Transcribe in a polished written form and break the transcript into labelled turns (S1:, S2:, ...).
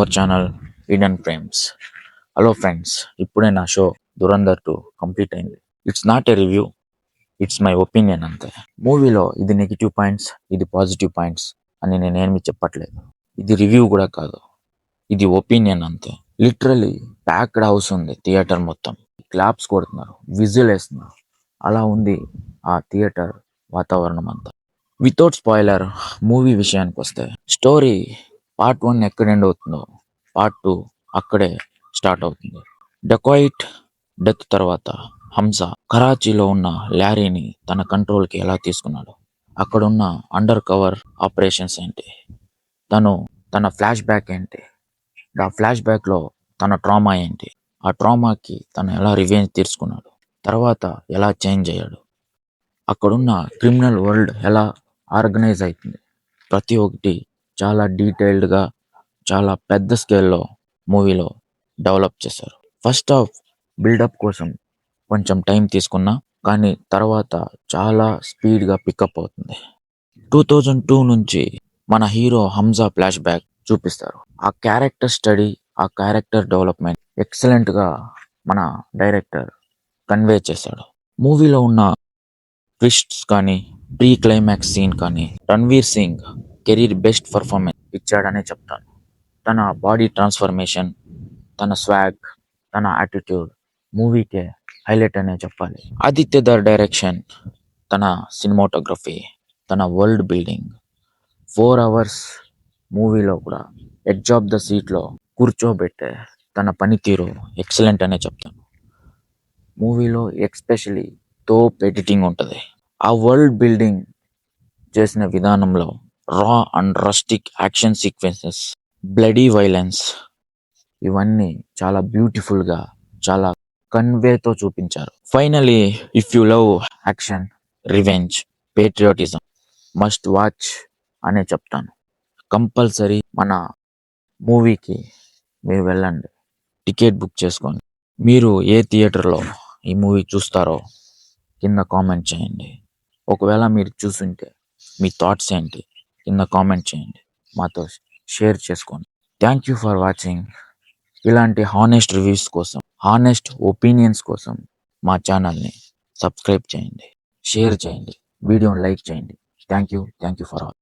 S1: Our channel hidden frames. Hello friends, ఇప్పుడే నా show Dhurandhar 2 complete అయింది. It's not a review, it's my opinion అంతే. మూవీలో ఇది నెగిటివ్ పాయింట్స్, ఇది పాజిటివ్ పాయింట్స్ అని నేనేమి చెప్పట్లేదు. ఇది రివ్యూ కూడా కాదు, ఇది ఒపీనియన్ అంతే. లిటరలీ ప్యాక్డ్ హౌస్ ఉంది, థియేటర్ మొత్తం క్లాప్స్ కొడుతున్నారు, విజిల్ వేస్తున్నారు. అలా ఉంది ఆ థియేటర్ వాతావరణం అంతా. వితౌట్ స్పాయిలర్ మూవీ విషయానికి వస్తే, స్టోరీ పార్ట్ 1 ఎక్కడ ఎండ్ అవుతుందో పార్ట్ 2 అక్కడే స్టార్ట్ అవుతుంది. డెకాయిట్ డెత్ తర్వాత హంస కరాచీలో ఉన్న ల్యారీని తన కంట్రోల్కి ఎలా తీసుకున్నాడు, అక్కడున్న అండర్ కవర్ ఆపరేషన్స్ ఏంటి, తన ఫ్లాష్ బ్యాక్ ఏంటి, ఆ ఫ్లాష్ బ్యాక్లో తన ట్రామా ఏంటి, ఆ ట్రామాకి తను ఎలా రివెంజ్ తీర్చుకున్నాడు, తర్వాత ఎలా చేంజ్ అయ్యాడు, అక్కడున్న క్రిమినల్ వరల్డ్ ఎలా ఆర్గనైజ్ అవుతుంది, ప్రతి ఒక్కటి చాలా డీటెయిల్డ్గా చాలా పెద్ద స్కేల్లో మూవీలో డెవలప్ చేశారు. ఫస్ట్ హాఫ్ బిల్డప్ కోసం కొంచెం టైం తీసుకున్నా, కానీ తర్వాత చాలా స్పీడ్గా పికప్ అవుతుంది. 2002 నుంచి మన హీరో హంజా ఫ్లాష్ బ్యాక్ చూపిస్తారు. ఆ క్యారెక్టర్ స్టడీ, ఆ క్యారెక్టర్ డెవలప్మెంట్ ఎక్సలెంట్గా మన డైరెక్టర్ కన్వే చేశాడు. మూవీలో ఉన్న ట్విస్ట్స్ కానీ, ప్రీ క్లైమాక్స్ సీన్ కానీ, Ranveer Singh career best performance ఇచ్చాడనే చెప్తాను. తన బాడీ ట్రాన్స్ఫర్మేషన్, తన స్వాగ్, తన యాటిట్యూడ్ మూవీకే హైలైట్ అనే చెప్పాలి. ఆదిత్య ధర్ డైరెక్షన్, తన సినిమాటోగ్రఫీ, తన వరల్డ్ బిల్డింగ్, 4 hours మూవీలో కూడా ఎడ్జ్ ఆఫ్ ద సీట్లో కూర్చోబెట్టే తన పనితీరు ఎక్సలెంట్ అనే చెప్తాను. మూవీలో ఎక్స్పెషలీ తోప్ ఎడిటింగ్ ఉంటుంది. ఆ వరల్డ్ బిల్డింగ్ చేసిన విధానంలో రా and rustic action sequences, bloody violence, ఇవన్నీ చాలా బ్యూటిఫుల్గా, చాలా కన్వేతో చూపించారు. Finally, if you love action, revenge, patriotism, must watch అనే చెప్తాను. కంపల్సరీ మన మూవీకి మీరు వెళ్ళండి, టికెట్ బుక్ చేసుకోండి. మీరు ఏ థియేటర్లో ఈ మూవీ చూస్తారో కింద కామెంట్ చేయండి. ఒకవేళ మీరు చూసుంటే మీ థాట్స్ ఏంటి కింద కామెంట్ చేయండి, మాతో షేర్ చేసుకోండి. Thank you for watching. ఇలాంటి హానెస్ట్ రివ్యూస్ కోసం, హానెస్ట్ ఒపీనియన్స్ కోసం మా ఛానల్ని సబ్స్క్రైబ్ చేయండి, షేర్ చేయండి, వీడియోని లైక్ చేయండి. Thank you for all.